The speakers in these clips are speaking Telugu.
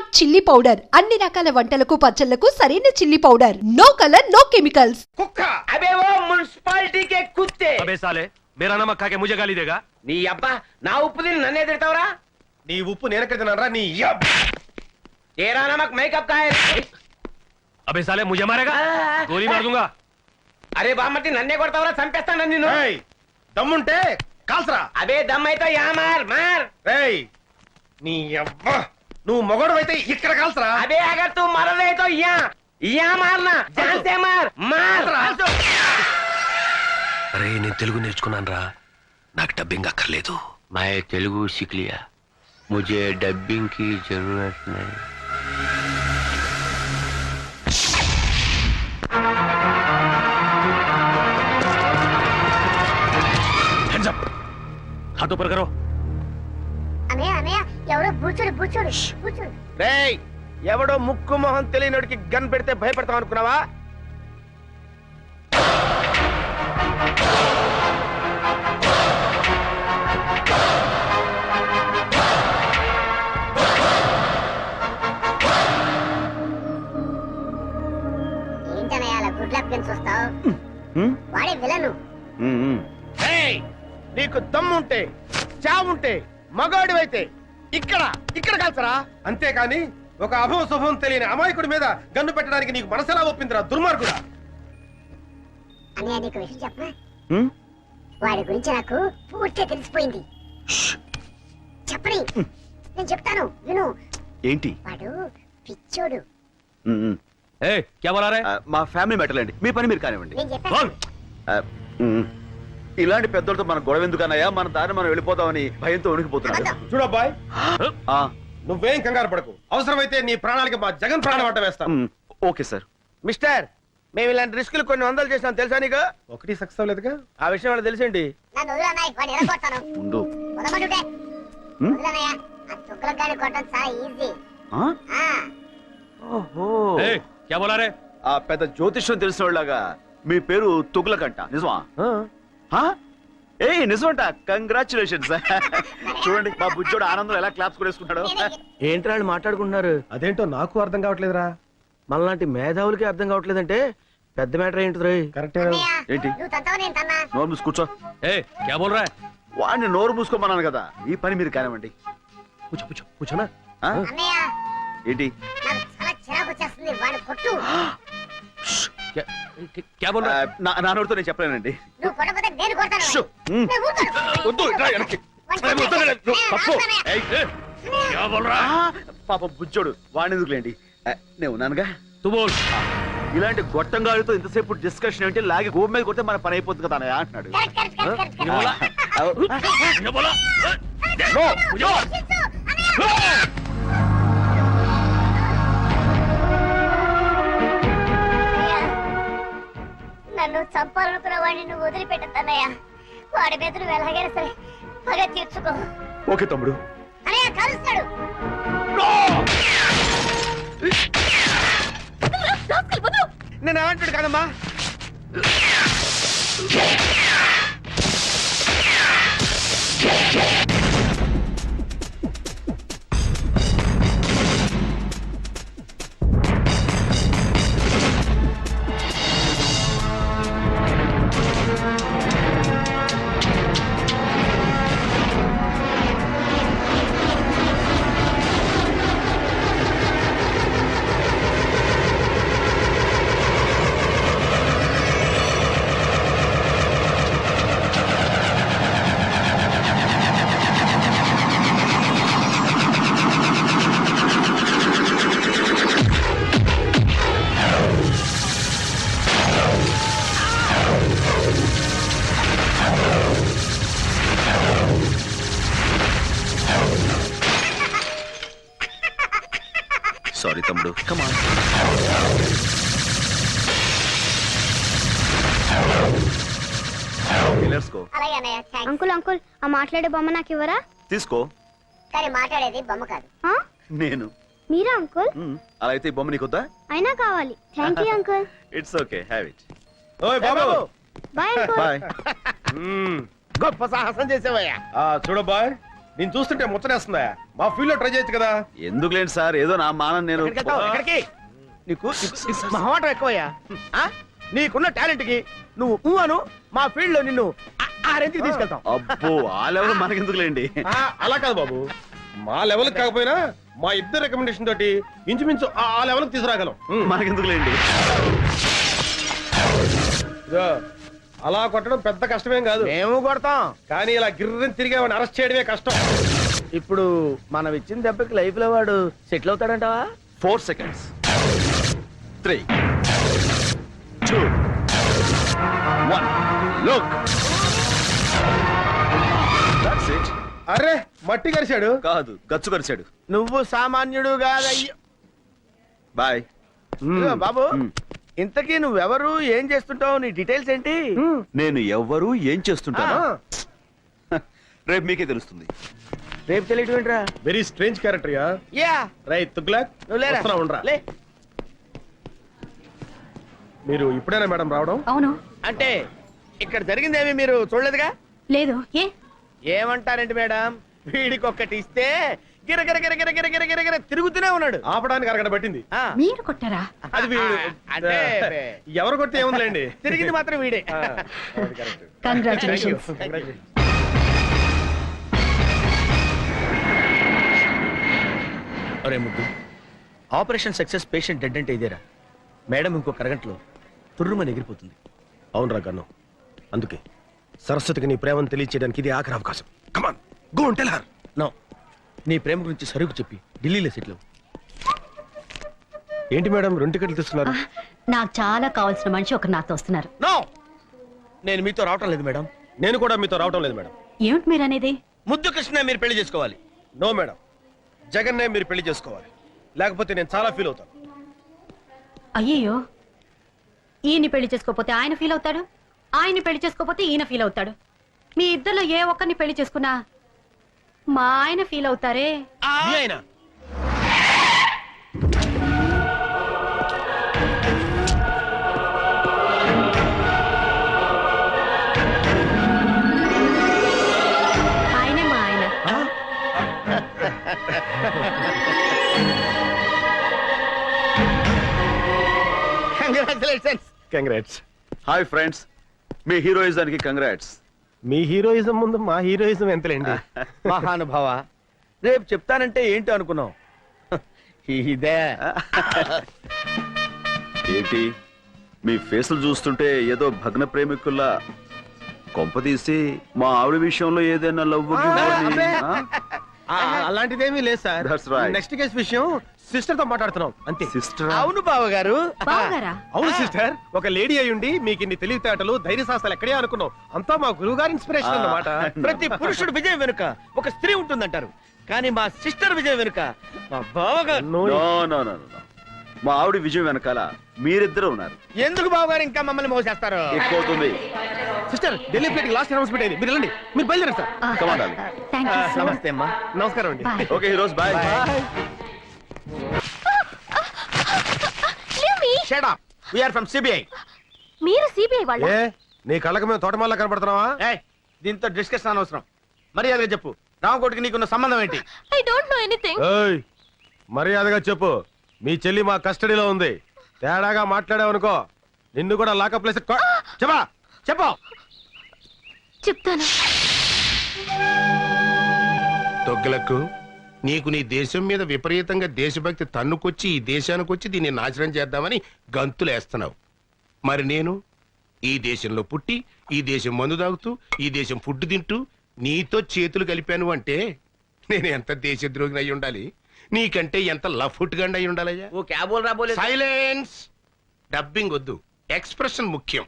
స్మార్ట్ చిల్లీ పౌడర్ అన్ని రకాల వంటలకు పచ్చళ్లకు సరైన chilli powder. No colour no chemicals. కుక్క అబే ఓ మున్సిపాలిటీ కే కుత్తే अबे साले मेरा नमक खा के मुझे गाली देगा నీ అబ్బా నా ఉప్పు తిని నన్నే తిడతావురా నీ ఉప్పు నేనెక్కడ తిన్నానరా నీ तेरा नमक मैं कब का है अबे साले मुझे मारेगा गोली मार दूंगा అరే బామ్మటి నన్నే కొడతావురా చంపేస్తాను నిన్ను ఏయ్ దమ్ముంటే కాల్సరా అబే దమ్ అయితే యా మార్ మార్ ఏయ్ నీ అబ్బా నువ్వు మొగడువైతే ఇక్కడ కాల్సరా అబే అగర్ తూ మర రहे तो యా మార్నా జాన్ సే మార్ మార్ अरे నేను తెలుగు నేర్చుకున్నాను రా నాకు డబ్బింగ్ అక్కర్లేదు मैं तेलुगु सीख लिया मुझे डबिंग की जरूरत नहीं హ్యాండ్స్ అప్ हाथ ऊपर करो అన్నయ్య అన్నయ్య ఎవరో బూచోడు బూచోడు బూచోడు రేయ్ ఎవడో ముక్కు మొహం తెలియనోడికి గన్ పెడితే భయపడతాం అనుకున్నావా ఏంటన్నయ్య అలా గుడ్లప్పని చూస్తావు వాడే విలను ఏయ్ నీకు దమ్ముంటే చావుంటే మగాడివైతే ఇక్కడ ఇక్కడ కాల్సరా అంతేకాని ఒక అభవ శుభం తెలియని అమాయకుడి మీద గన్ను పెట్టడానికి నీకు మనసెలా ఒప్పిందిరా దుర్మార్గుడా అన్నయ్య నీకు విషయం చెప్పనా వాడి గురించి నాకు పూర్తిగా తెలిసిపోయింది చెప్పని నేను చెప్తాను విను ఏంటి వాడు పిచ్చోడు ए क्या बोला रहे మా ఫ్యామిలీ మ్యాటర్ అండి మీ పని మీరు కానివ్వండి నేను చెప్పాను ఇలాంటి పెద్దలతో మన గొడవ ఎందుకన్నాయా మన దారి మనం వెళ్ళిపోతామని భయంతో ఉనికిపోతున్నాడు చూడబ్బాయ్ ఆ, నువ్వేం కంగారు పడకు అవసరమైతే నీ ప్రాణాలకి మా జగన్ ప్రాణం అడ్డ వేస్తాం ఓకే సార్ మిస్టర్ మేము ఇలాంటి రిస్కులు కొన్ని వందలు చేసాం తెలుసా నీకు ఒకటి సక్సెస్ అవ్వలేదుగా ఆ విషయం వాళ్ళకి తెలిసేంటి నన్ను వదిలన్నాయి వాడిని ఎరగొడతాను ఉండు వదలమంటుంటే వదిలన్నయ్య ఆ తుక్కలకు గాని కొట్టడం చాలా ఈజీ ఆ? ఓహో ए क्या बोला रहे ఆ పెద్ద జ్యోతిష్యం తెలిసిన వాళ్ళగా మీ పేరు తుగులకంట నిజమా ఆ? ఏయ్ నిజమంట కంగ్రాచులేషన్స్ చూడండి మా బుజ్జోడు ఆనందం ఎలా క్లాప్స్ కొడేసుకుంటాడు ఏంటి వాళ్ళు మాట్లాడుకుంటున్నారు అదేంటో నాకు అర్థం కావట్లేదురా మనలాంటి మేధావులకి అర్థం కావట్లేదంటే పెద్ద మ్యాటర్ ఏంటి రోయ్ కరెక్ట్ అన్నయ్య ఏంటి? నువ్వు తంతావు నేను తన్నా నోరు మూసి కూర్చో ए क्या बोल रहा है వాడిని నోరు మూసుకోమన్నాను కదా ఈ పని మీరు కానివ్వండి पूछो पूछो पूछो ना ఆ? అన్నయ్య ఏంటి నాకు చాలా చిరాకు వచ్చేస్తుంది వాడిని కొట్టు क्या क्या बोल रहा है నా నోరుతో నేను చెప్పలేనండి నువ్వు కొట్టకపోతే నేను కొడతాను షో. నేను ఊరుకోను. వద్దు ఇట్రా వెనక్కి. వాడిని వద్దు, వద్దు, వద్దు, తప్పు. ए, ए, क्या बोल रहा है పాప బుజ్జోడు వాడిని ఎందుకులేండి నేను ఉన్నానుగా तू बोल ఇలాంటి గొట్టంగాడితో ఇంతసేపు డిస్కషన్ ఏంటి లాగి గోపు మీద కొడితే మన పని అయిపోతుంది కదా అన్నయ్య అంటున్నాడు కరెక్ట్, కరెక్ట్, కరెక్ట్, కరెక్ట్. ये बोला ये बोला నో, నో. చిచ్చు, అన్నయ్య. నన్ను చంపాలనుకున్న వాడిని నువ్వు వదిలిపెట్టద్దన్నయ్య వాడి మీద నువ్వు ఎలాగైనా సరే పగ తీర్చుకో ఓకే తమ్ముడు అన్నయ్య కలుస్తాడు నేను ఏమంటాడు కదమ్మా సారీ తమ్ముడు కమాన్ లెట్స్ గో అలాగే అన్నయ్య థాంక్స్. అంకుల్ అంకుల్ ఆ మాట్లాడే బొమ్మ నాకు ఇవ్వరా తీసుకో కానీ మాట్లాడేది బొమ్మ కాదు ఆ? నేను మీరా అంకుల్ అలా అయితే ఈ బొమ్మ నీకొద్దా అయినా కావాలి thank you uncle it's okay have it ఓయ్ బాబు బాయ్ అంకుల్ బాయ్ గొప్ప సాహసం చేసేవయ్యా చూడబ్బాయ్ నేను చూస్తుంటే ముచ్చటేస్తుందా? మా ఫీల్డ్ లో ట్రై చేయొచ్చు కదా. ఎందుకులేండి సార్, ఏదో నా మానం నేను. ఎక్కడికి నీకు మహమాటం ఎక్కువయ్యా. ఆ? నీకున్న టాలెంట్ కి నువ్వు అను, మా ఫీల్డ్ లో నిన్ను ఆ రేంజ్కి తీసుకెళ్తాం. అబ్బో ఆ లెవెల్ మనకెందుకులేండి. అలా కాదు బాబు, మా లెవెల్ కాకపోయినా మా ఇద్దరు రికమెండేషన్ తోటి ఇంచుమించు ఆ లెవెల్ తీసుకురాగలం. మనకెందుకులేండి. ఇదో, అలా కొట్టడం పెద్ద కష్టమేం కాదు, మేము కొడతాం. కానీ ఇలా గిర్రని తిరిగి వాడిని అరెస్ట్ చేయడమే కష్టం. ఇప్పుడు మనం ఇచ్చిన దెబ్బకి లైఫ్ లో వాడు settle అవుతాడంటావా? 4 seconds. 3, 2, 1. Look. That's it. అరే మట్టి కరిశాడు. కాదు, గచ్చు కరిచాడు. నువ్వు సామాన్యుడు కాదయ్యో. బాయ్. ఇదిగో బాబు, ఇంతకీ నువ్వెవరు, ఏం చేస్తుంటావు, నీ డీటెయిల్స్ ఏంటి? నేను ఎవ్వరు ఏం చేస్తుంటాను రేపు మీకే తెలుస్తుంది. రేపు తెలియటం ఏంట్రా? Very strange character yeah. Yeah, right Tughlaq, నువ్వు లేరా? వస్తున్నా, ఉండరా. లే. మీరు ఇప్పుడైనా మేడం రావడం? అవును. అంటే ఇక్కడ జరిగిందేమి మీరు చూడలేదుగా? లేదు. ఏ ఏమంటారండి మేడం, వీడికి ఒక్కటి ఇస్తే గిరగిర గిరగిర గిరగిర గిరగిర తిరుగుతూనే ఉన్నాడు. ఆపడానికి అరగడ పట్టింది. ఆ, మీరు కొట్టారా? అది అంటే ఎవరు కొట్టి ఏముందిలేండి. తిరిగింది మాత్రం వీడే. కంగ్రాచులేషన్స్. అరే ముద్దు, ఆపరేషన్ సక్సెస్, పేషెంట్ డెడ్ అంటే ఇదేరా? మేడం ఇంకొక అరగంటలో తుర్రుమని ఎగిరిపోతుంది. అవునరా గన్ను, అందుకే సరస్వతికి నీ ప్రేమను తెలియచేయడానికి ఇది ఆఖరి అవకాశం. Come on, go and tell her. No, నీ ప్రేమ గురించి సరుకు చెప్పి ఢిల్లీలో సెటిల్ అవ్వు. ఏంటి మేడం 2 టికెట్లు తీసుకున్నారు? నాకు చాలా కావాల్సిన మనిషి ఒకరు నాతో వస్తున్నారు. నో, నేను మీతో రావటం లేదు మేడం. నేను కూడా మీతో రావటం లేదు మేడం. ఏమిటి మీరు అనేది? ముద్దు కృష్ణ మీరు పెళ్లి చేసుకోవాలి. నో మేడం, జగన్నే మీరు పెళ్లి చేసుకోవాలి, లేకపోతే నేను చాలా ఫీల్ అవుతాను. అయ్యయ్యో, ఈయన్ని పెళ్లి చేసుకోపోతే ఆయన ఫీల్ అవుతాడు, ఆయన్ని పెళ్లి చేసుకోపోతే ఈయన ఫీల్ అవుతాడు. మీ ఇద్దరిలో ఏ ఒక్కరిని పెళ్లి చేసుకున్నా మా ఆయన ఫీల్ అవుతారే. మీ ఆయన ఆయనే మా ఆయన. కంగ్రాచులేషన్స్. కంగ్రాట్స్. హాయ్ ఫ్రెండ్స్, మీ హీరోయిజానికి కంగ్రాట్స్. మీ హీరోయిజం ముందు మా హీరోయిజం ఎంతలేండి. మహానుభావ, రేపు చెప్తానంటే ఏంటో అనుకున్నావు. ఇదే ఏంటి మీ ఫేసులు చూస్తుంటే ఏదో భగ్న ప్రేమికుల్లా, కొంపదీసి మా ఆవిడ విషయంలో ఏదైనా లవ్ అలాంటిదేమీ లేదు sir. That's right. Next case విషయం సిస్టర్ తో మాట్లాడుతున్నాం అంతే. సిస్టర్? అవును బావగారు. బావగారా? అవును సిస్టర్, ఒక లేడీ అయ్యుండి మీకు ఇన్ని తెలివితేటలు ధైర్య సాహసాలు ఎక్కడే అనుకున్నాం. అంతా మా గురువు గారి ఇన్స్పిరేషన్ అన్నమాట. ప్రతి పురుషుడు విజయం వెనుక ఒక స్త్రీ ఉంటుందంటారు, కానీ మా సిస్టర్ విజయం వెనుక మా బావగారు. నో నో నో నో, మా ఆవిడ విజయం వెనకాల మీరిద్దరు ఉన్నారు. ఎందుకు బావగారు ఇంకా మమ్మల్ని మోసేస్తారు? ఎక్కువవుతుంది. Sister, Delhi flight last announcement అయింది, మీరు వెళ్ళండి. మీరు బయలుదేరండి sir. Come on, darling. Thank you so much. నమస్తే అమ్మా. నమస్కారం అండి. Bye. Okay heroes, bye. Shut up. We are from CBI. మీరు సిబిఐ వాళ్ళ? ఏ నీ కళ్ళకి మేము తోటమాల కనపడుతున్నావా? ఏయ్, దీంతో డిస్కషన్ అనవసరం. మర్యాదగా చెప్పు, రామకోటికి నీకున్న సంబంధం ఏంటి? I don't know anything. ఏయ్, మర్యాదగా చెప్పు. మీ చెల్లి మా కస్టడీలో ఉంది. తేడాగా మాట్లాడావనుకో నిన్ను కూడా లాకప్ ప్లేస్. చెప్పా చెప్పు. చెప్తాను. తొగ్గులకు నీకు నీ దేశం మీద విపరీతంగా దేశభక్తి తన్నుకొచ్చి ఈ దేశానికి వచ్చి దీన్ని నాశనం చేద్దామని గంతులేస్తున్నావు. మరి నేను ఈ దేశంలో పుట్టి ఈ దేశం మందు తాగుతూ ఈ దేశం ఫుడ్ తింటూ నీతో చేతులు కలిపాను అంటే నేను ఎంత దేశద్రోహిని అయి ఉండాలి, నీకంటే ఎంత లఫుట్ గండి అయి ఉండాలయ్యా. ఓ క్యాబోల్ రాబోలే. సైలెన్స్. డబ్బింగ్ వద్దు, ఎక్స్ప్రెషన్ ముఖ్యం.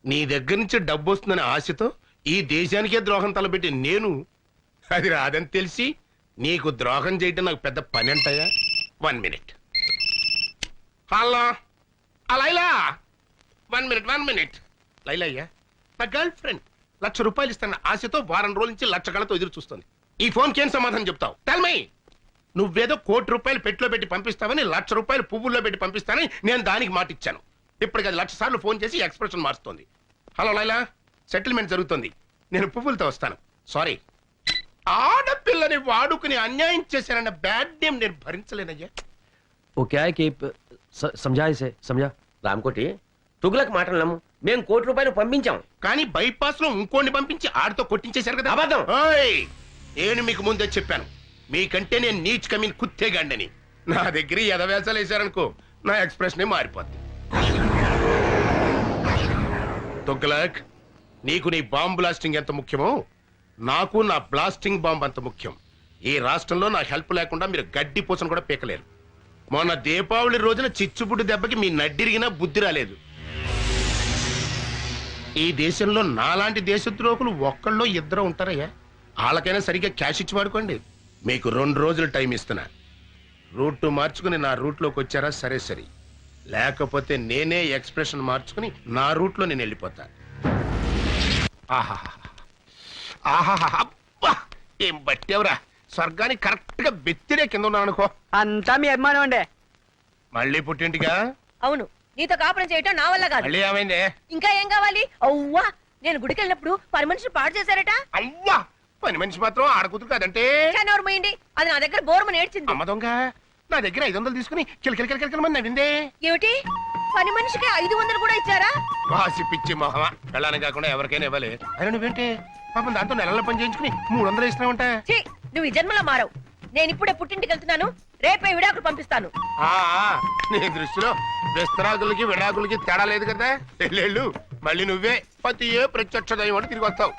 నీ దగ్గర నుంచి డబ్బు వస్తుందనే ఆశతో ఈ దేశానికే ద్రోహం తలపెట్టి నేను అది రాదని తెలిసి నీకు ద్రోహం చేయటం నాకు పెద్ద పని అంటాయా? 1 minute. Hello Laila, 1 minute. Laila అయ్యా, నా గర్ల్ ఫ్రెండ్ ₹1,00,000 ఇస్తాను ఆశతో వారం రోజుల నుంచి 1,00,000 కళతో ఎదురు చూస్తుంది. ఈ ఫోన్కి ఏం సమాధానం చెప్తావు? Tell me. నువ్వేదో ₹1,00,00,000 పెట్టులో పెట్టి పంపిస్తావని ₹1,00,000 పువ్వుల్లో పెట్టి పంపిస్తానని నేను దానికి మాట ఇచ్చాను. ఇప్పటికి అది 1,00,000 సార్లు ఫోన్ చేసి ఎక్స్ప్రెషన్ మారుస్తోంది. హలో లైలా, సెటిల్మెంట్ జరుగుతుంది, నేను పువ్వులతో వస్తాను. సారీ. ఆడపిల్లని వాడుకుని అన్యాయం చేశారన్న బ్యాడ్ నేమ్ నేను భరించలేనయ్యా. वो क्या है कि समझा इसे समझा రామకోటి తుగులకు మాటలు నమ్ము. మేము ₹1 పంపించాం. కానీ బైపాస్ లో ఇంకోని పంపించి ఆడితో కొట్టించేశారు కదా. అబద్ధం. ఓయ్, నేను మీకు ముందే చెప్పాను, మీకంటే నేను నీచ్ కమీన్ కుత్తేగాండని. నా దగ్గర ఎదవేసాలు వేశారనుకో, నా ఎక్స్ప్రెషన్ మారిపోద్ది. తుగ్లక్, నీకు నీ బాంబ్ బ్లాస్టింగ్ ఎంత ముఖ్యమో నాకు నా బ్లాస్టింగ్ బాంబ్ అంత ముఖ్యం. ఈ రాష్ట్రంలో నా హెల్ప్ లేకుండా మీరు గడ్డి పూసను కూడా పీకలేరు. మొన్న దీపావళి రోజున చిచ్చుబుడ్డి దెబ్బకి మీ నడ్డిరిగినా బుద్ధి రాలేదు. ఈ దేశంలో నాలాంటి దేశద్రోహులు ఒక్కళ్ళో ఇద్దరు ఉంటారయ్యా. వాళ్ళకైనా సరిగ్గా క్యాష్ ఇచ్చి వాడుకోండి. మీకు 2 రోజులు టైం ఇస్తున్నా. రూట్ మార్చుకుని నా రూట్లోకి వచ్చారా సరే సరే, లేకపోతే నేనే ఎక్స్ప్రెషన్ మార్చుకుని నా రూట్లో నేను వెళ్ళిపోతా. అబ్బా, ఏం బట్టేవరా, స్వర్గానికి కరెక్ట్ గా బెత్తిరే కింద ఉన్నాను అనుకో. అంతా మీ అభిమానం అండి. మళ్ళీ పుట్టింటిగా? అవును, నీతో కాపురం చేయటం నా వల్ల కాదు. మళ్ళీ ఏమైంది? ఇంకా ఏం కావాలి? అవ్వా, నేను గుడికి వెళ్ళినప్పుడు పని మనిషి పాడు చేశారట. అవ్వా, పని మనిషి మాత్రం ఆడకూతురు కాదంటే. ఎవరు పోయింది? అది నా దగ్గర బోర్మని ఏడ్చింది. అమ్మ దొంగ, నా దగ్గర 500 తీసుకుని కిలకిలకిలకిలకిలమని నవ్విందే. ఏమిటి, పని మనిషికి 500 కూడా ఇచ్చారా? వాసి పిచ్చి మొహమా, వెళ్ళాలని కాకుండా ఎవరికైనా ఇవ్వాలి. అయినా నువ్వేంటి పాపం దాంతో నెలల పని చేయించుకుని 300 ఇస్తున్నావంట. ఛీ, నువ్వు ఈ జన్మలో మారవు. నేను ఇప్పుడే పుట్టింటికి వెళ్తున్నాను, రేపే విడాకులు పంపిస్తాను. నీ దృష్టిలో విస్తరాకులకి విడాకులకి తేడా లేదు కదా. వెళ్ళు, మళ్ళీ నువ్వే పతి ప్రత్యక్ష దైవం అని తిరిగి వస్తావు.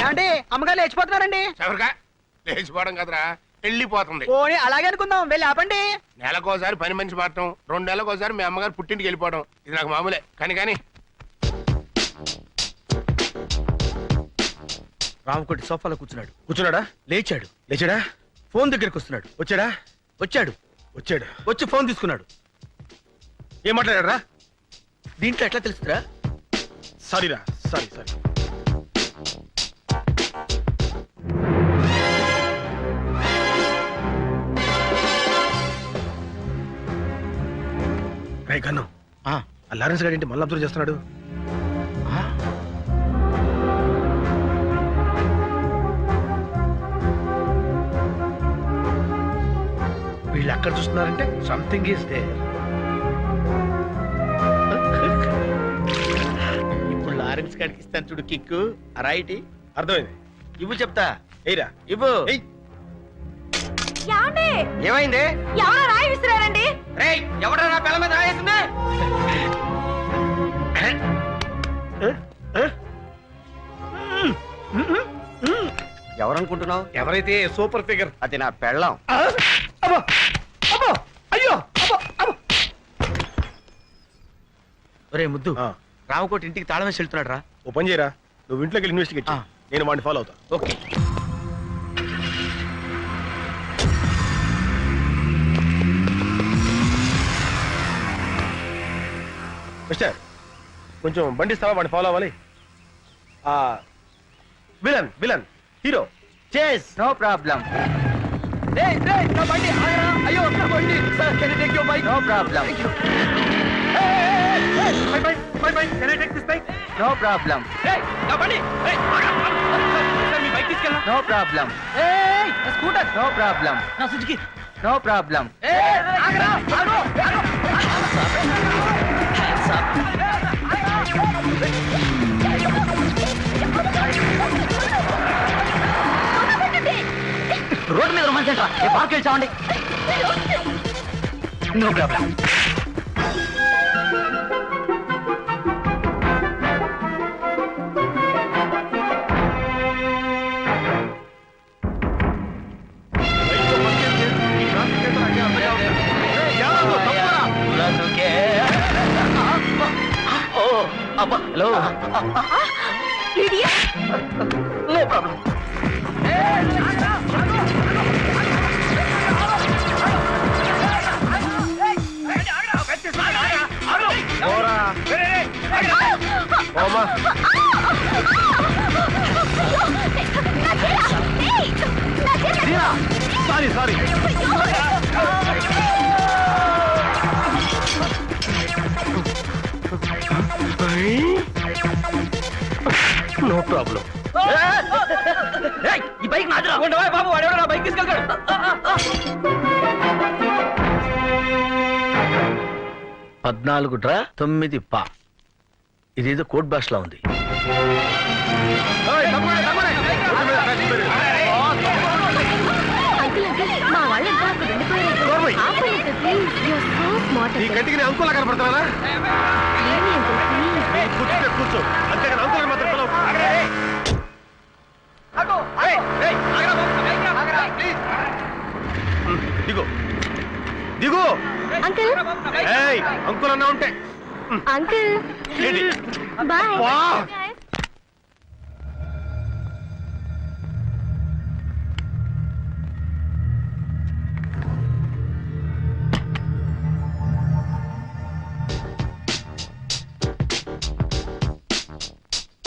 ఏమండి, అమ్మగారు లేచిపోతున్నారండి. ఎవరిగా లేచిపోవడం కదరా, వెళ్ళిపోతుంది. పోనీ అలాగే అనుకుందాం, వెళ్ళి ఆపండి. నెలకోసారి పని మనిషి మారటం, 2 నెలలకోసారి మీ అమ్మగారు పుట్టింటికి వెళ్ళిపోవడం, ఇది నాకు మామూలే. కానీ రామకోటి సోఫాలో కూర్చున్నాడు. కూర్చున్నాడా? లేచాడా? ఫోన్ దగ్గరికి వస్తున్నాడు. వచ్చాడు. వచ్చి ఫోన్ తీసుకున్నాడు. ఏం మాట్లాడారా? దీంట్లో ఎట్లా తెలుసురా? సారీరా, సారీ. రే కన్ను, ఆ లారెన్స్ గారు ఏంటి మళ్ళీ అబ్జర్వ్ చేస్తున్నాడు? వీళ్ళు అక్కడ చూస్తున్నారంటే సంథింగ్ ఈస్ దేర్. ఇప్పుడు లారెన్స్ గారికి ఇస్తాను చూడు కిక్కు. రైట్, అర్థమైంది. ఇవ్వు చెప్తా. ఏరా ఇవ్వు. ఏమైంది? ఎవరో రాయి విసిరారండి. రేయ్, ఎవడరా నా పిల్ల మీద రాయేసింది? ఎవరనుకుంటున్నావు? ఎవరైతే సూపర్ ఫిగర్. అది నా పెళ్ళాం. అయ్యో, ఒరే ముద్దు, రామకోటి ఇంటికి తాళం వేసి వెళ్తున్నాడు రా. ఓ పని చేయరా, నువ్వు ఇంట్లోకి వెళ్ళి ఇన్వెస్టిగేట్, నేను వాడిని ఫాలో అవుతా. ఓకే. మిస్టర్, కొంచెం బండి ఇస్తావా? వాడిని ఫాలో అవ్వాలి. Villain hero chase. No problem. నా బండి ఆగరా. అయ్యో, నా బండి. Sir, can you take your bike? No problem. My bike. Can I take this bike? No problem. నా బండి. సార్, మీ బైక్ తీసుకెళ్ళనా? No problem. నా స్కూటర్. No problem. నా సుజుకి. No problem. ఆగరా. రోడ్డు మీద రొమాన్స్ ఏంట్రా? ఏ పార్క్ వెళ్ళి no problem. Hello, no problem. Sorry. No problem. ఈ బైక్ నాదిరా. ఉండవా బాబు, వాడెవడో నా బైక్ తీసుకెళ్తాడు. 14 డ్రా 9 పా. ఇదేదో కోడ్ భాషలా ఉంది. మా వాళ్ళు ఈ గట్టికి నేను అంకులా కనపడుతున్నానా? కూర్చో, అంతేగాని అంకులా మాత్రం పిలవకు. దిగు దిగు. అంకుల్ ఏయ్, అంకుల్ అన్నా ఉంటే అంకుల్ ఏంటి? బాయ్. వా!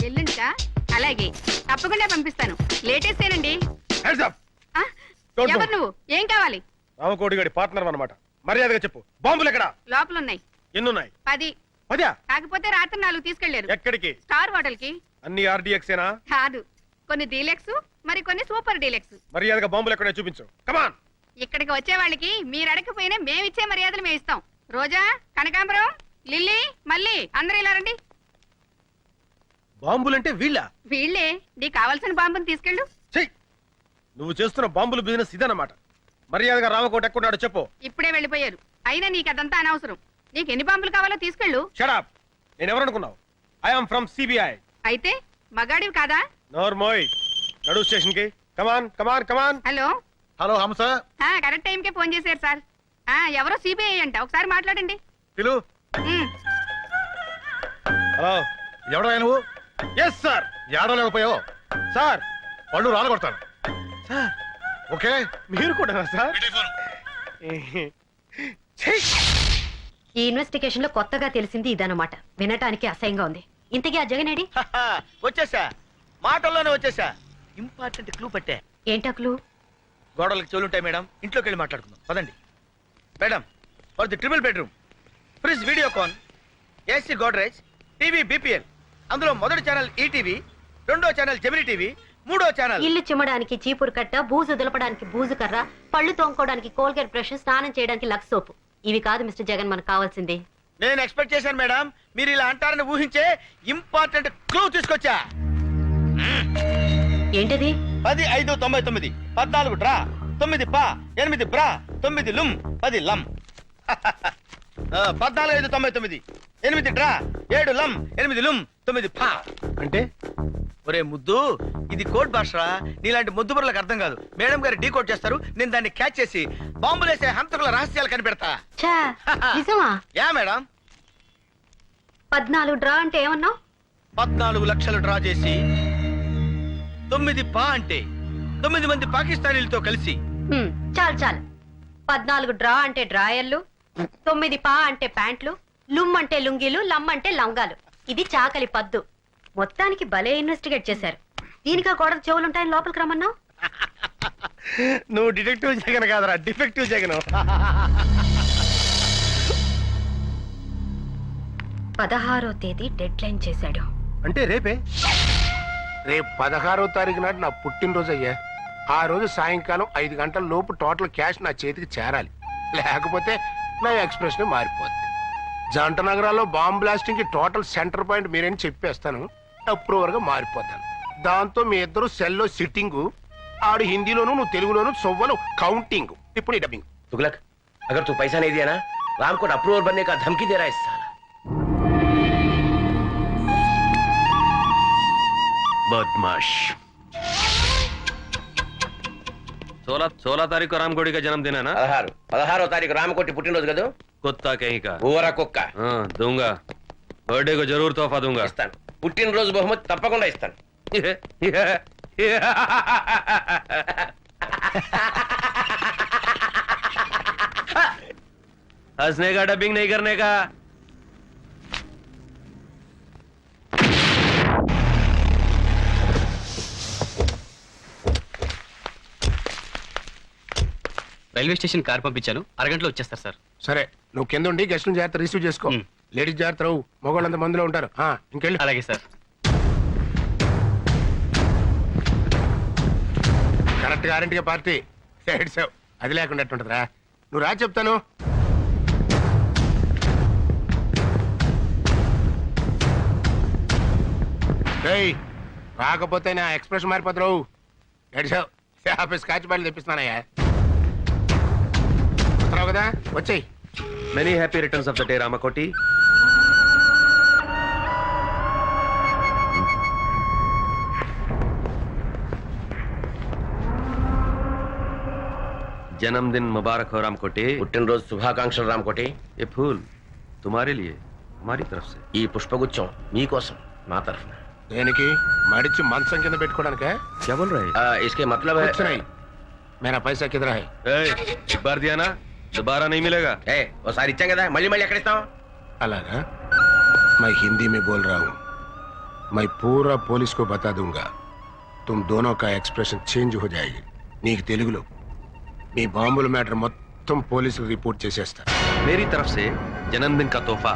ఎల్లుంటా? అలాగే, తప్పకుండా పంపిస్తాను. లేటెస్ట్ ఏనండి. Hands up. ఆ? Don't ఎవరు move. నువ్వు? ఏం కావాలి? రామకోటి గడి పార్ట్నర్ అన్నమాట. మర్యాదగా చెప్పు, బాంబులు ఎక్కడా? లోపల ఉన్నాయి. ఎన్నున్నాయి? 10. 10? కాకపోతే రాత్రి 4 తీసుకెళ్లారు. ఎక్కడికి? స్టార్ హోటల్ కి. అన్ని ఆర్డీఎక్సేనా? కాదు, కొన్ని డీలక్స్, మరి కొన్ని సూపర్ డీలక్స్. మర్యాదగా బాంబులు ఎక్కడో చూపించు. కమాన్. ఇక్కడికి వచ్చే వాళ్ళకి మీరు అడగకపోయినా మేమిచ్చే మర్యాదలు మేము ఇస్తాం. రోజా, కనకాంబరం, లిల్లీ, మళ్ళీ అందరూ ఇలా రండి. బాంబులంటే వీళ్ళ? వీళ్ళే. నీకు కావాల్సిన బాంబుని తీసుకెళ్ళు. చెయ్, నువ్వు చేస్తున్న బాంబుల బిజినెస్ ఇదన్నమాట. మర్యాదగా రామకోట ఎక్కడున్నాడో చెప్పు. ఇప్పుడే వెళ్ళిపోయారు. అయినా నీకు అదంతా అనవసరం. నీకు ఎన్ని బాంబులు కావాలో తీసుకెళ్ళు. షడప్. నేను ఎవరనుకున్నావు? I'm from CBI. అయితే మగాడివి కాదా? నోర్మోయ్, నడు స్టేషన్ కి. Come on come on come on. Hello. Hello Hamsa. Correct టైంకే ఫోన్ చేశారు సార్. ఎవరో సిబిఐ అంట, ఒకసారి మాట్లాడండి. పిలు. ఉమ్. హలో, ఎవడా నువ్వు? Yes sir. ఏడో లేకపోయావు సార్, పళ్ళు రాలగొడతాను సార్. ఓకే, మీరు కూడా సార్. ఈ ఇన్వెస్టిగేషన్ లో కొత్తగా తెలిసింది ఇదన్నమాట. వినటానికి అసహ్యంగా ఉంది. ఇంతకీ ఆ జగనేడి? వచ్చేసా, మాటల్లోనే వచ్చేసా. ఇంపార్టెంట్ క్లూ పట్టే. ఏంటా క్లూ? గోడలకు చెవులుంటాయి మేడం, ఇంట్లోకి వెళ్ళి మాట్లాడుకుందాం పదండి. Madam, for the triple bedroom, fridge, Videocon, AC Godrej, TV BPL. అందులో మొదటి ఛానల్ ఈటీవీ, రెండో ఛానల్ జెమిని టీవీ, మూడో ఛానల్. ఇల్లు చిమ్మడానికి చీపురు కట్ట, బూజు దులపడానికి బూజు కర్ర, పళ్ళు తోముకోవడానికి కోల్గేట్ బ్రష్, స్నానం చేయడానికి లక్స్ సోపు. ఇవి కాదు మిస్టర్ జగన్ మనకు కావాల్సింది. నేను ఎక్స్పెక్ట్ చేశాను మేడం, మీరు ఇలా అంటారని ఊహించే ఇంపార్టెంట్ క్లూ తీసుకొచ్చా. ఏంటది? 10, 5, 99, 14 డ్రా 9 పా 8 బ్రా 9 లుమ్ 10 లమ్. 14, 5, 99, 8 డ్రా 7 లమ్ 8 లుమ్ 9 పా. అంటే ఒరే ముద్దు, ఇది కోడ్ భాషరా. నీలాంటి ముద్దు బుర్రలకు అర్థం కాదు. మేడం గారు డీ కోడ్ చేస్తారు, నేను దాన్ని క్యాచ్ చేసి బాంబులేసే హంతకుల రహస్యాలు కనిపెడతా. నిజమా? Yeah madam. 14 డ్రా అంటే ఏమన్నావు? 14 లక్షలు డ్రా చేసి 9 పా అంటే 9 మంది పాకిస్తానీలతో కలిసి. చాలు చాలు. 14 డ్రా అంటే డ్రాయర్లు, 9 పా అంటే ప్యాంట్లు, లుమ్ అంటే లుంగీలు, లమ్ అంటే లంగాలు. ఇది చాకలి పద్దు. మొత్తానికి భలే ఇన్వెస్టిగేట్ చేశారు. దీనికా గోడకు చెవులుంటాయని లోపలికి రమ్మన్నావు? నువ్వు డిటెక్టివ్ జగన్ కాదరా, డిఫెక్టివ్ జగన్. 16వ తేదీ డెడ్ లైన్ చేశాడు. అంటే రేపే? రేపు 16వ తారీఖు నాడు నా పుట్టినరోజు అయ్యా. ఆ రోజు సాయంకాలం 5 గంటల లోపు టోటల్ క్యాష్ నా చేతికి చేరాలి. లేకపోతే నా ఎక్స్ప్రెషన్ మారిపోద్ది. జంట నగరాల్లో బాంబ్ బ్లాస్టింగ్ కి టోటల్ సెంటర్ పాయింట్ మీరేని చెప్పేస్తాను. అప్రూవర్ గా మారిపోతాను. దాంతో మీ ఇద్దరు సెల్లో సిట్టింగు, ఆడు హిందీలోను నువ్వు తెలుగులోను సొవ్వలు కౌంటింగ్. ఇప్పుడు ఈ డబ్బింగ్. तुगलक, अगर तू पैसा नहीं दिया ना, राम को अप्रूवर बनने का धमकी दे रहा है साला. बदमाश. 16 तारीख को रामकोटी का जन्मदिन है ना? 16వ తారీఖు రామకోటి పుట్టినరోజు కదా. कुत्ता कहीं का. ఊర కుక్క. दूंगा. बर्थडे को जरूर तोहफा दूंगा. ఇస్తాను. పుట్టినరోజు బహుమతి తప్పకుండా ఇస్తాను. हंसने का, डबिंग नहीं करने का. రైల్వే స్టేషన్ కార్ పంపించాను, అరగంటలో వచ్చేస్తారు సార్. సరే, నువ్వు కింద ఉండి గెస్ట్లను జాగ్రత్త రిసీవ్ చేసుకో. లేడీస్ జాగ్రత్త రావు, మగవాళ్ళంత మందిలో ఉంటారు. ఇంకెళ్ళి. అలాగే సార్. కరెక్ట్ గ్యారంటీగా పార్టీ ఏడ్చావు. అది లేకుండా ఎట్టుంటదిరా. నువ్వు రా చెప్తాను. ఏయ్, రాకపోతే నా ఎక్స్ప్రెషన్ మారిపోతావు. ఏడ్చావు. ఆఫీస్ కాచి బయలు తెప్పిస్తున్నానయ్యా. వస్తున్నావు కదా, వచ్చేయ్. Many happy returns of the day Ramakoti. जन्मदिन मुबारक हो रामकोटी. పుట్టినరోజు శుభాకాంక్షలు రామకోటి. ये फूल तुम्हारे लिए हमारी तरफ से. ఈ పుష్పగుచ్చం మీకోసం మా తరఫున. దేనికి? మడిచి మంచం కింద పెట్టుకోవడానికే? क्या बोल रहे हैं? इसके मतलब है कुछ नहीं. मेरा पैसा किधर है? एक बार दिया ना, दोबारा नहीं मिलेगा. ఓసారి ఇచ్చాం కదా, మళ్ళీ మళ్ళీ ఎక్కడ ఇస్తాం? అలాగా? मैं हिंदी में बोल रहा हूँ. मैं पूरा पुलिस को बता दूंगा. तुम दोनों का एक्सप्रेशन चेंज हो जाएगी. నీకు తెలుగులో మీ బాంబుల మ్యాటర్ మొత్తం పోలీసులు రిపోర్ట్ చేసేస్తా. मेरी तरफ से जन्मदिन का तोहफा.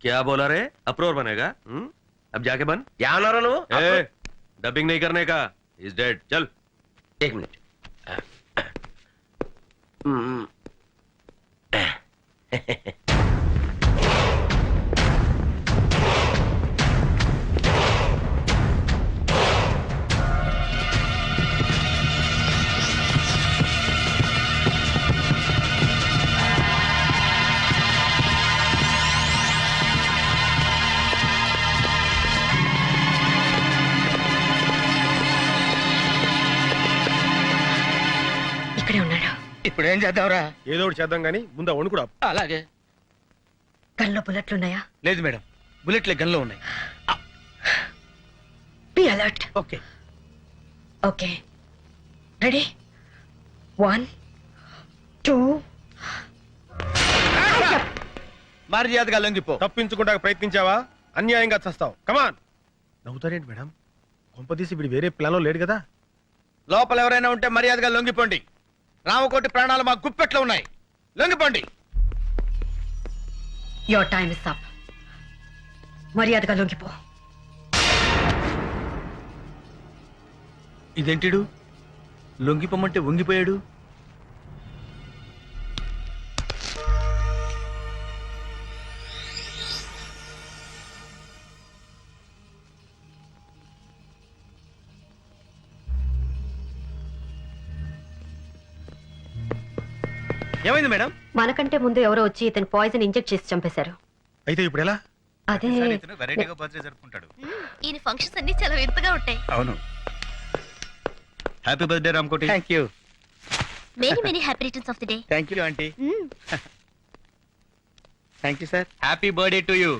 क्या बोला रे? अप्रोर बनेगा? अब जाके बन. क्या अनारो నువ్వు? डबिंग नहीं करने का. Is dead. चल. एक मिनट. ఇక్కడే ఉన్నాడు. ఇప్పుడు ఏం చేద్దాంరా? ఏదో ఒకటి చేద్దాం కానీ ముందు వండు కూడా. అలాగే. గన్లో బుల్లెట్లున్నాయా? లేదు మేడం, బుల్లెట్లే గన్లో ఉన్నాయి. Be alert. Okay. Okay, ready? 1 2. మర్యాదగా లొంగిపో. తప్పించుకుంటా ప్రయత్నించావా? అన్యాయంగా చస్తావు. కమాన్. నవ్వుతారేంటి మేడం? కొంపదీసి ఇప్పుడు వేరే ప్లాన్ లో లేడు కదా? లోపల ఎవరైనా ఉంటే మర్యాదగా లొంగిపోండి. రామకోటి ప్రాణాలు మా గుప్పెట్లో ఉన్నాయి. లొంగిపోండి. Your time is up. మర్యాదగా లొంగిపో. ఇదేంటిడు లొంగిపోమంటే వంగిపోయాడు? ఏమైంది మేడం? మనకంటే ముందు ఎవరో వచ్చి ఇతను పాయిజన్ ఇంజెక్ట్ చేసి చంపేశారు. అయితే ఇప్పుడు ఎలా? అదే వెరైటీగా బర్త్డే జరుపుకుంటాడు. ఈయన ఫంక్షన్స్ అన్ని చాలా వింతగా ఉంటాయి. అవును. Happy birthday Ramakoti. Thank you. Many many happy returns of the day. Thank you aunty. Thank you sir. Happy birthday to you.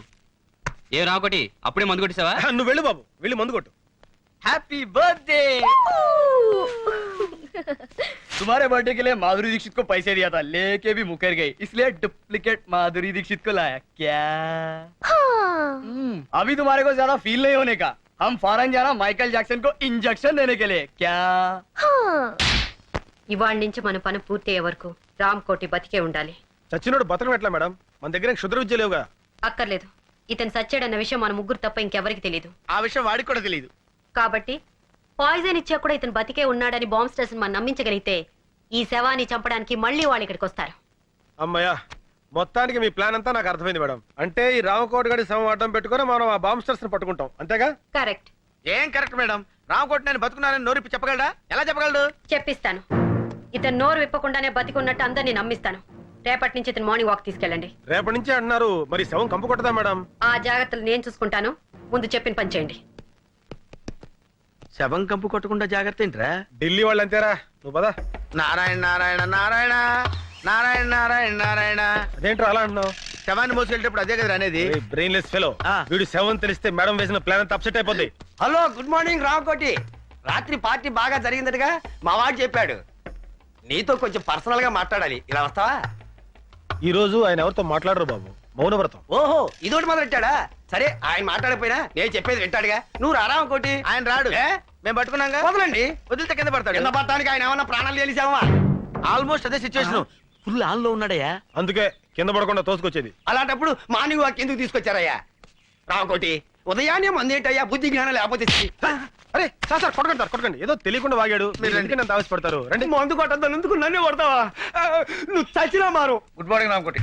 ఏ రామకోటి, అప్పుడే మందు కొట్టేసావా? నువ్వు వెళ్ళు బాబు, వెళ్ళి మందు కొట్టు. Happy birthday. तुम्हारे बर्थडे के लिए माधुरी दीक्षित को पैसे दिया था, लेके भी मुकर गई, इसलिए डुप्लीकेट माधुरी दीक्षित को लाया. क्या? अभी तुम्हारे को ज्यादा फील नहीं होने का. हम फॉरेन जाना माइकल जैक्सन को इंजेक्शन देने के लिए. क्या? ఇవాళ నుంచి మన పని పూర్తయ్యే వరకు రామకోటి బతికే ఉండాలి. చచ్చినోడు బతకం ఎట్లా మేడం? మన దగ్గర క్షుద్ర విద్య లేవుగా. అక్కర్లేదు. ఇతను సచ్చాడన్న విషయం మన ముగ్గురు తప్ప ఇంకెవరికి తెలియదు. ఆ విషయం వాడికి కూడా తెలియదు. కాబట్టి పాయిజన్ ఇచ్చా కూడా ఇతను బతికే ఉన్నాడని బాంబ్ స్టేషన్ మనం నమ్మించగలిగితే ఈ శవాన్ని చంపడానికి మళ్ళీ వాళ్ళు ఇక్కడికి వస్తారు. అమ్మయ్యా, మొత్తానికి మీ ప్లాన్ అంతా నాకు అర్థమైంది మేడం. అంటే ఈ రామకోటి గడి శవం అడ్డం పెట్టుకుని మనం ఆ బాంబ్ స్టర్స్ ని పట్టుకుంటాం, అంతేగా? కరెక్ట్. ఏం కరెక్ట్ మేడం? రామకోటి నేను బతుకున్నానని నోరిప్పి చెప్పగలడా? ఎలా చెప్పగలడు? చెప్పిస్తాను. ఇతను నోరు విప్పకుండానే బతికున్నట్టు అందరినీ నమ్మిస్తాను. రేపటి నుంచి ఇతను మార్నింగ్ వాక్ తీసుకెళ్ళండి. రేపటి నుంచి అంటున్నారు, మరి శవం కంపు కొట్టదా మేడం? ఆ జాగ్రత్తలు నేను చూసుకుంటాను. ముందు చెప్పిన పని చేయండి. శవం కంపు కొట్టకుండా జాగ్రత్త ఏంట్రా? ఢిల్లీ వాళ్ళు అంతేరా, నువ్వు పదా. నారాయణ నారాయణ నారాయణ నారాయణ నారాయణ నారాయణ. అదేంట్రా అలా అంటున్నావు? శవాన్ని మోసుకెళ్ళేటప్పుడు అదే కదా అనేది. Brainless fellow. వీడు శవం తెలిస్తే మేడం వేసిన ప్లాన్ అంతా అప్సెట్ అయిపోద్ది. Hello, good morning Ramakoti. రాత్రి పార్టీ బాగా జరిగిందటగా మా వాడు చెప్పాడు. నీతో కొంచెం పర్సనల్ గా మాట్లాడాలి. ఇలా వస్తావా? ఈ రోజు ఆయన ఎవరితో మాట్లాడరు బాబు, మౌనవ్రతం. ఓహో, ఇదోటి మొదలెట్టాడా? సరే ఆయన మాట్లాడకపోయినా నేను చెప్పేది వింటాడుగా నువ్వు రారా ఇంకోటి. ఆయన రాడు ఏ? మేము పట్టుకున్నాగా వదలండి. వదిలితే కింద పడతాడు కింద పడటానికి ఆయన ఏమన్నా ప్రాణాలు తెలిసావా? ఆల్మోస్ట్ అదే సిచ్యువేషన్ ఫుల్ ఆన్ లో ఉన్నాడయ్యా. అందుకే కింద పడకుండా తోసుకొచ్చేది. అలాంటప్పుడు మార్నింగ్ వాక్ ఎందుకు తీసుకొచ్చారయ్యా? రావుకోటి ఉదయాన్నే మందేంటయ్యా బుద్ధి జ్ఞానం లేకపోతే అరే సార్ కొట్టకండి ఏదో తెలియకుండా వాగాడు. మీరు ఎందుకు నన్ను ఆవేశపడతారు? రండి. మందు కొట్టద్దాను ఎందుకు నన్నే కొడతావా? నువ్వు చచ్చినా మారు. Good morning Ramakoti.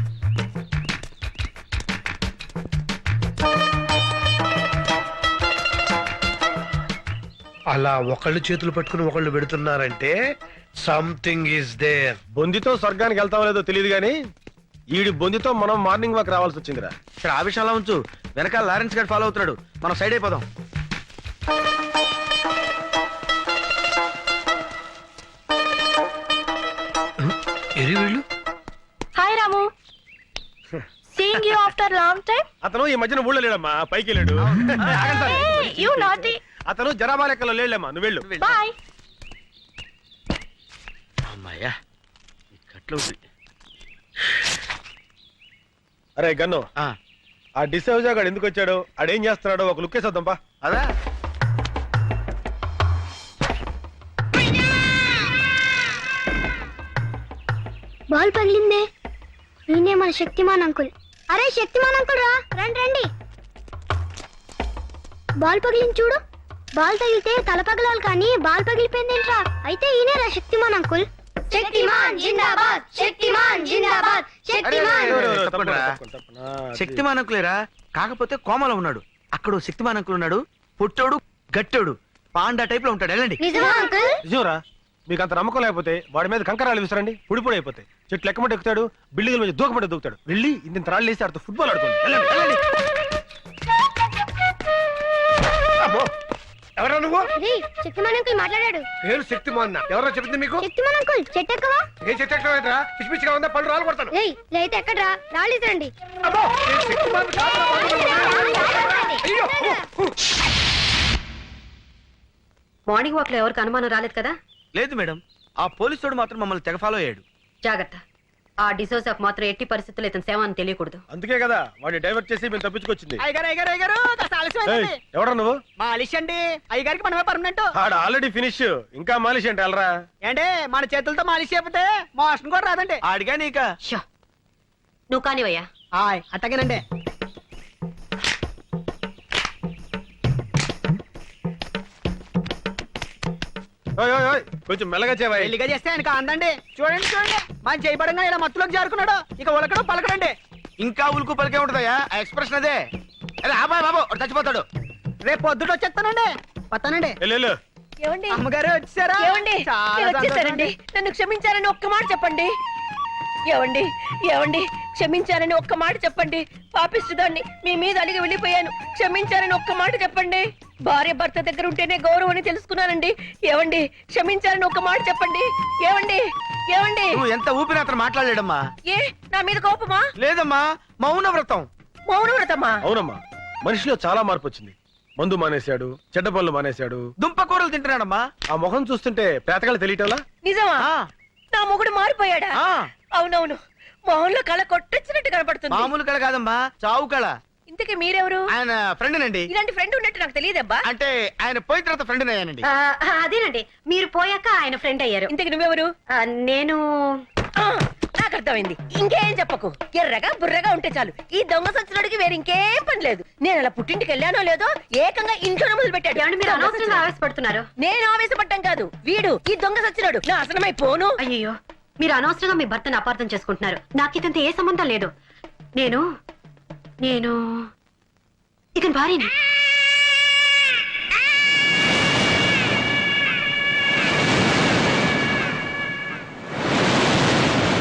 అలా ఒకళ్ళు చేతులు పట్టుకుని ఒకళ్ళు పెడుతున్నారంటే సంథింగ్ ఈస్ దేర్. బొందితో స్వర్గానికి వెళ్తామో లేదో తెలియదు కానీ ఈడి బొందితో మనం మార్నింగ్ వాక్ రావాల్సి వచ్చిందిరా. సరే ఆ విషయంలో ఉంచు, వెనకాల లారెన్స్ గారు ఫాలో అవుతున్నాడు, మనం సైడ్ అయిపోదాం. ఎరి వీళ్ళు hi Ramu, seeing you after long time. అతను ఈ మధ్యన ఊళ్ళో లేడమ్మా, పైకి వెళ్ళాడు. You naughty. అతను జనాభా లెక్కలో లేడమ్మా, నువ్వు వెళ్ళు. బాయ్. అమ్మాయ్యా ఈ కట్లు అరే గన్ను, ఆ డిసౌజా గాడు ఎందుకు వచ్చాడు, ఆడేం చేస్తున్నాడో ఒక లుక్ వేసేద్దాంపా. అదా బాల్ పగిలిందే. ఈయనే మన శక్తిమాన్ అంకుల్. అరే శక్తిమాన్ అంకుల్ రా, రండి రండి. బాల్ పగిలింది చూడు. బాల్ తగిలితే తల పగలాలి కానీ బాల్ పగిలిపోయిందేంట్రా? అయితే ఈయనే రా శక్తిమాన్ అంకుల్. శక్తిమాన్ జిందాబాద్, శక్తిమాన్ జిందాబాద్, శక్తిమాన్. శక్తిమాన్ అంకులేరా, కాకపోతే కోమలో ఉన్నాడు. అక్కడ శక్తిమాన్ అంకుల్ ఉన్నాడు, పుట్టోడు గట్టోడు పాండా టైప్ లో ఉంటాడు. వెళ్ళండి. నిజమా అంకుల్? నిజంరా, మీకు అంత నమ్మకం లేకపోతే వాడి మీద కంకరాలు విసరండి, పొడి అయిపోతాయి. చెట్లు ఎక్కమంటే ఎక్కుతాడు, బిల్డింగ్ మీద దూకమంటే దూకుతాడు. వెళ్ళి ఇంత రాళ్ళు వేసి ఆడుతూ ఫుట్బాల్ ఆడుకోండి. వెళ్ళండి. ఎవరా నువ్వు? శక్తిమాన్ అంకుల్ మాట్లాడాడు. పేరు శక్తిమాన్. ఎవరో చెప్పింది మీకు? శక్తిమాన్ అంకుల్ చెట్టు ఎక్కవా? ఏ చెట్టు ఎక్కడరా? పిచ్చి పిచ్చిగా ఉందా? పళ్ళు రాలు కొడతాను. ఏయ్ లేతే ఎక్కడ్రా? రాళ్ళు ఇసరండి. అబ్బో, నేను శక్తిమాన్ కాదురా బాబు. అయ్యో. మార్నింగ్ వాక్ లో ఎవరికి అనుమానం రాలేదు కదా? లేదు మేడం, ఆ పోలీసుడు మాత్రం మమ్మల్ని తెగ ఫాలో అయ్యాడు. జాగ్రత్త, ఆ డిసోజాకు మాత్రం ఎట్టి పరిస్థితుల్లో ఇతని సేవ అని తెలియకూడదు. అందుకే కదా వాడిని డైవర్ట్ చేసి మేము తప్పించుకొచ్చింది. అయ్యగారు ఎవరా నువ్వు? మాలిష్ అండి. అయ్యగారికి మనమే పర్మనెంట్. ఆడ ఆల్రెడీ ఫినిష్, ఇంకా మాలిష్ అంటే వెళ్ళరా. ఏంటే మన చేతులతో మాలిష్ చేయకపోతే మోషన్ కూడా రాదండి. ఆడిగా నీకా? షో, నువ్వు కానివయ్యా. అట్టగేనండి. ఓయ్ ఓయ్ ఓయ్, కొంచెం మెల్లగా చేవా. పెళ్లిగా చేస్తే ఆయనకు అందండి. చూడండి మన చేయబడంగా ఇలా మత్తులోకి జారుకున్నాడు. ఇక ఉలకడం పలకడండి. ఇంకా ఉలుకు పలికే ఉంటుందయ్యా, ఆ ఎక్స్ప్రెషన్ అదే. అరే అబ్బాయి బాబు వాడు చచ్చిపోతాడు. రేపు పొద్దుట వచ్చేస్తానండి. వస్తానండి. వెళ్ళు. ఏమండి అమ్మగారు వచ్చారా? ఏమండి నేను వచ్చేసారండి. నన్ను క్షమించారని ఒక్క మాట చెప్పండి. ఏమండి ఏమండి క్షమించారని ఒక్క మాట చెప్పండి. పాపిస్తుదాన్ని మీ మీద అడిగి వెళ్ళిపోయాను. క్షమించారని ఒక్క మాట చెప్పండి. భార్య భర్త దగ్గర ఉంటేనే గౌరవం అని తెలుసుకున్నానండి. ఏమండి క్షమించారని ఒక్క మాట చెప్పండి. ఏమండి ఏమండి నువ్వు ఎంత ఊపిరి అతను మాట్లాడలేడమ్మా. ఏ నా మీద కోపమా? లేదమ్మా, మౌన వ్రతం. మౌన వ్రతమా? అవునమ్మా, మనిషిలో చాలా మార్పు వచ్చింది. మందు మానేశాడు, చెడ్డ పనులు మానేశాడు, దుంప కూరలు తింటున్నాడమ్మా. ఆ ముఖం చూస్తుంటే పేతకాలు తెలియటంలా. నిజమా? ఆ, నా మొగుడు మారిపోయాడా? ఆ. అవునవును, మొహంలో కళ కొట్టొచ్చినట్టు కనపడుతుంది. మామూలు కళ కాదమ్మా, చావు కళ. ఇంతకీ మీరెవరు? ఆయన ఫ్రెండ్ నండి. ఇలాంటి ఫ్రెండ్ ఉన్నట్టు నాకు తెలియదబ్బా. అంటే ఆయన పోయిన తర్వాత ఫ్రెండ్ అయ్యానండి. అదేనండి, మీరు పోయాక ఆయన ఫ్రెండ్ అయ్యారు. ఇంతకి నువ్వెవరు? నేను నాకు అర్థమైంది. ఇంకేం చెప్పకు. ఎర్రగా బుర్రగా ఉంటే చాలు. ఈ దొంగ సచ్చినోడికి వేరే ఇంకేం పని లేదు. నేను అలా పుట్టింటికి వెళ్ళానో లేదో ఏకంగా ఇంట్లోనే మొదలు పెట్టాడు. ఏమండి మీరు అనవసరంగా ఆవేశపడుతున్నారు? నేను ఆవేశపడ్డం కాదు, వీడు ఈ దొంగ సచ్చినోడు నాశనమై పోను. అయ్యో, మీరు అనవసరంగా మీ భర్తను అపార్థం చేసుకుంటున్నారు. నాకు ఇతంత ఏ సంబంధం లేదు. నేను నేను ఇతని భార్యని.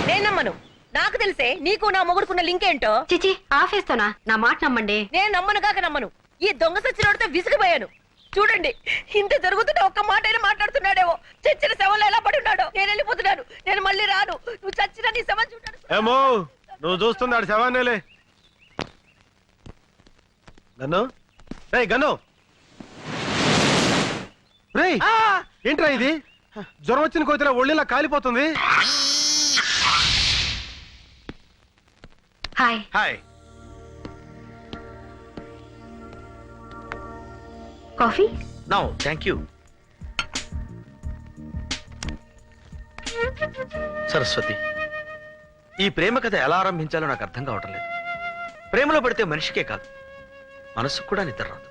నేను నమ్మను. నాకు తెలిసే నీకు నా మొగుడుకున్న లింక్ ఏంటో. చిచి, ఆఫేస్తోనా? నా మాట నమ్మండి. నేను నమ్మను కాక నమ్మను. ఈ దొంగ సచ్చినోడితో విసిగిపోయాను. చూడండి, ఇంత జరుగుతుంటే ఒక్క మాట అయినా మాట్లాడుతున్నాడేమో. చచ్చిన శవంలో ఎలా పడి ఉన్నాడో. నేను వెళ్ళిపోతున్నాను. నేను మళ్ళీ రాను. నువ్వు చచ్చిన నీ శవం చూడాను. ఏమో నువ్వు చూస్తున్నాడు శవాన్నేలే. గన్ను, రే గన్ను, రే ఏంట్రా ఇది? జ్వరం వచ్చిన కోతిరా ఒళ్ళిలా కాలిపోతుంది. Hi. Hi. Coffee? No thank you. Saraswati, ఈ ప్రేమ కథ ఎలా ఆరంభించాలో నాకు అర్థం కావటం లేదు. ప్రేమలో పడితే మనిషికే కాదు, మనసుకు కూడా నిద్ర రాదు.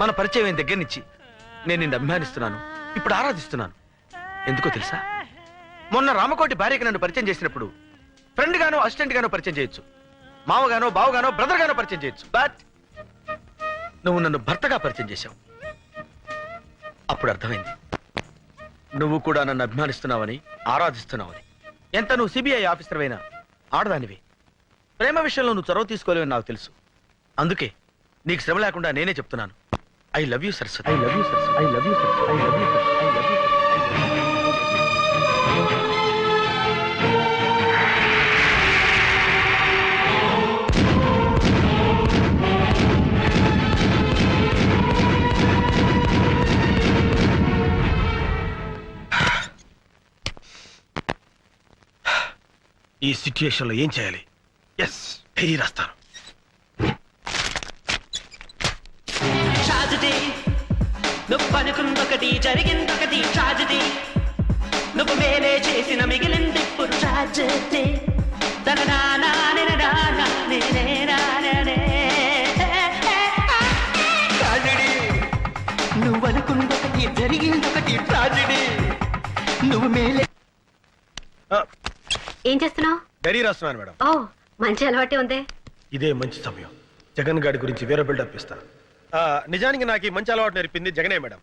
మన పరిచయం అయిన దగ్గర నుంచి నేను నిన్ను అభిమానిస్తున్నాను, ఇప్పుడు ఆరాధిస్తున్నాను. ఎందుకో తెలుసా? మొన్న రామకోటి భార్యకి నన్ను పరిచయం చేసినప్పుడు ఫ్రెండ్ గానో అసిస్టెంట్ గానో పరిచయం చేయొచ్చు, మావగానో బావగానో బ్రదర్ గానో పరిచయం చేయొచ్చు. బట్ నువ్వు నన్ను భర్తగా పరిచయం చేశావు. అప్పుడు అర్థమైంది నువ్వు కూడా నన్ను అభిమానిస్తున్నావని, ఆరాధిస్తున్నావని. ఎంత నువ్వు సిబిఐ ఆఫీసర్ అయినా ఆడదానివి. ప్రేమ విషయంలో నువ్వు చొరవ తీసుకోలేవని నాకు తెలుసు. అందుకే నీకు శ్రమ లేకుండా నేనే చెప్తున్నాను. I love you Saraswati. I love you Saraswati. I love you Saraswati. I love you Saraswati. I love you. ఈ సిచ్యుయేషన్ లో ఏం చేయాలి? ఎస్, డైరీ రాస్తాను. నువ్వు అనుకుందొకటి జరిగిందొకటి ట్రాజడీ, నువ్వు మేలే చేసిన మిగిలింది ఇప్పుడు ట్రాజడీ. నువ్వు అనుకుందొకటి జరిగిందొకటి ట్రాజడీ, నువ్వు మేలే. ఏం చేస్తున్నావు? డైరీ రాస్తున్నాను మేడం. ఓ, మంచి అలవాటే ఉందే. ఇదే మంచి సమయం. జగన్ గారి గురించి వేరే బిల్డప్ ఇస్తా. నిజానికి నాకు ఈ మంచి అలవాటు నేర్పింది జగనే మేడం.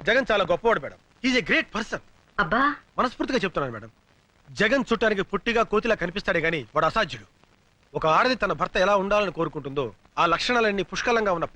జగన్ చాలా గొప్పవాడు madam. Is a great person. అబ్బా, మనస్ఫూర్తిగా చెప్తున్నాను మేడం. జగన్ చుట్టానికి పుట్టిగా కోతిలా కనిపిస్తాడే గానీ వాడు అసాధ్యుడు. ఒక ఆడది తన భర్త ఎలా ఉండాలని కోరుకుంటుందో ఆ లక్షణాలన్నీ పుష్కలంగా ఉన్న